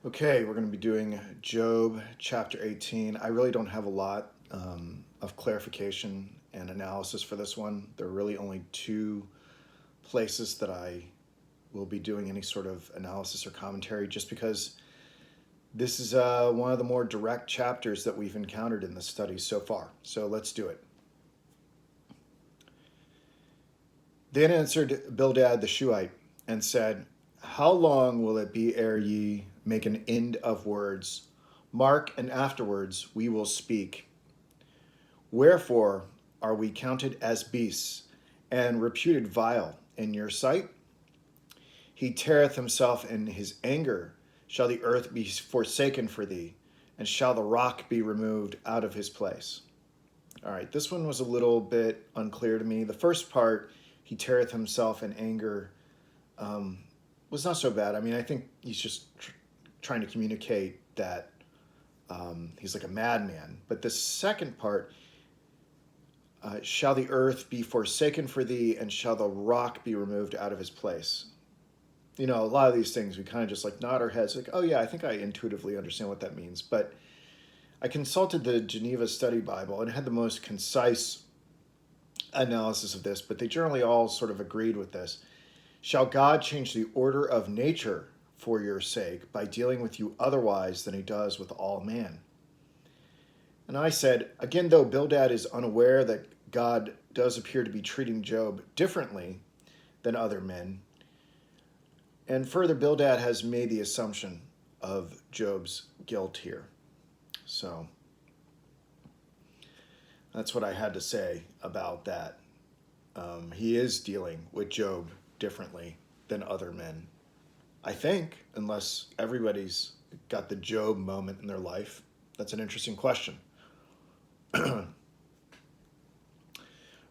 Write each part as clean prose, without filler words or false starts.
Okay, we're going to be doing Job chapter 18. I really don't have a lot of clarification and analysis for this one. There are really only two places that I will be doing any sort of analysis or commentary, just because this is one of the more direct chapters that we've encountered in the study so far. So let's do it. Then answered Bildad the Shuhite and said, How long will it be ere ye make an end of words? Mark, and afterwards we will speak. Wherefore are we counted as beasts, and reputed vile in your sight? He teareth himself in his anger. Shall the earth be forsaken for thee, and shall the rock be removed out of his place? All right, this one was a little bit unclear to me. The first part, he teareth himself in anger, was not so bad. I mean, I think he's just trying to communicate that he's like a madman. But the second part, shall the earth be forsaken for thee, and shall the rock be removed out of his place? You know, a lot of these things we kind of just like nod our heads like, oh yeah, I think I intuitively understand what that means. But I consulted the Geneva Study Bible and it had the most concise analysis of this, but they generally all sort of agreed with this. Shall God change the order of nature for your sake by dealing with you otherwise than he does with all man? And I said, again, though Bildad is unaware that God does appear to be treating Job differently than other men, and further, Bildad has made the assumption of Job's guilt here. So that's what I had to say about that. He is dealing with Job differently than other men, I think, unless everybody's got the Job moment in their life. That's an interesting question.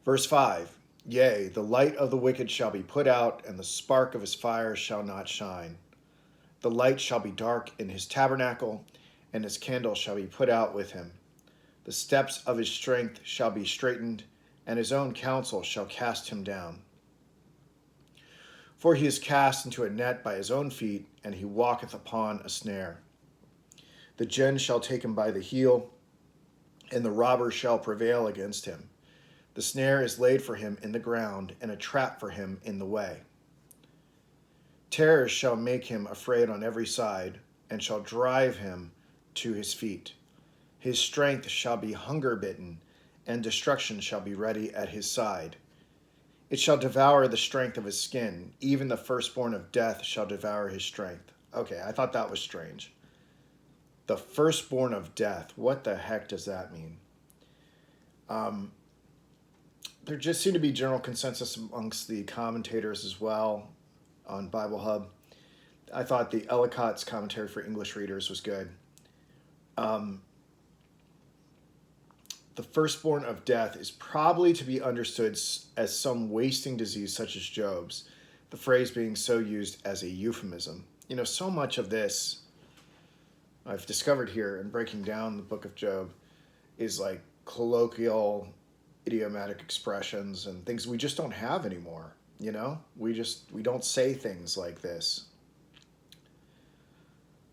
Verse 5, Yea, the light of the wicked shall be put out, and the spark of his fire shall not shine. The light shall be dark in his tabernacle, and his candle shall be put out with him. The steps of his strength shall be straitened, and his own counsel shall cast him down. For he is cast into a net by his own feet, and he walketh upon a snare. The gin shall take him by the heel, and the robber shall prevail against him. The snare is laid for him in the ground, and a trap for him in the way. Terrors shall make him afraid on every side, and shall drive him to his feet. His strength shall be hunger-bitten, and destruction shall be ready at his side. It shall devour the strength of his skin. Even the firstborn of death shall devour his strength. Okay, I thought that was strange. The firstborn of death. What the heck does that mean? There just seemed to be general consensus amongst the commentators as well on Bible Hub. I thought the Ellicott's commentary for English readers was good. The firstborn of death is probably to be understood as some wasting disease such as Job's, the phrase being so used as a euphemism. You know, so much of this I've discovered here in breaking down the book of Job is like colloquial, idiomatic expressions and things we just don't have anymore. You know, we don't say things like this.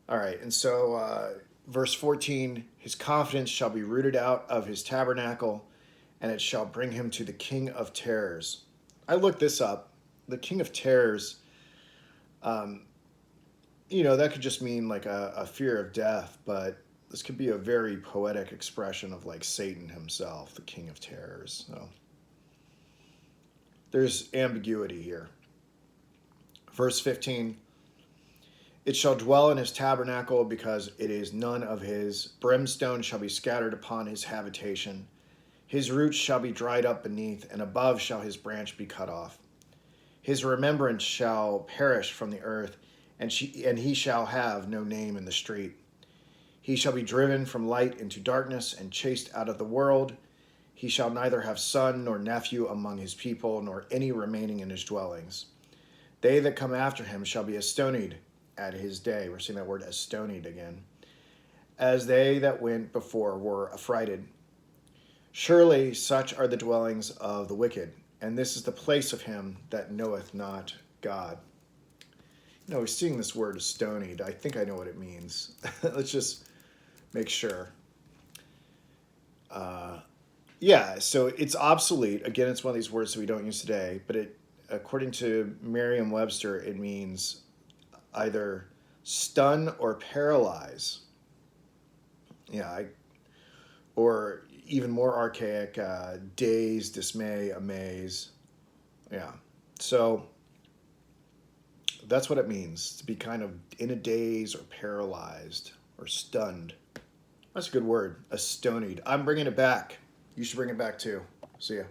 All right, and so verse 14, his confidence shall be rooted out of his tabernacle, and it shall bring him to the king of terrors. I looked this up. The king of terrors, you know, that could just mean like a fear of death, but this could be a very poetic expression of like Satan himself, the king of terrors. So there's ambiguity here. Verse 15, it shall dwell in his tabernacle because it is none of his. Brimstone shall be scattered upon his habitation. His roots shall be dried up beneath, and above shall his branch be cut off. His remembrance shall perish from the earth, and he shall have no name in the street. He shall be driven from light into darkness and chased out of the world. He shall neither have son nor nephew among his people, nor any remaining in his dwellings. They that come after him shall be astonied at his day. We're seeing that word astonied again. As they that went before were affrighted. Surely such are the dwellings of the wicked, and this is the place of him that knoweth not God. No, we're seeing this word stonied. I think I know what it means. Let's just make sure. Yeah, so it's obsolete. Again, it's one of these words that we don't use today, but according to Merriam-Webster, it means either stun or paralyze. Yeah, or even more archaic, daze, dismay, amaze. Yeah, so that's what it means to be kind of in a daze or paralyzed or stunned. That's a good word, astonied. I'm bringing it back. You should bring it back too. See ya.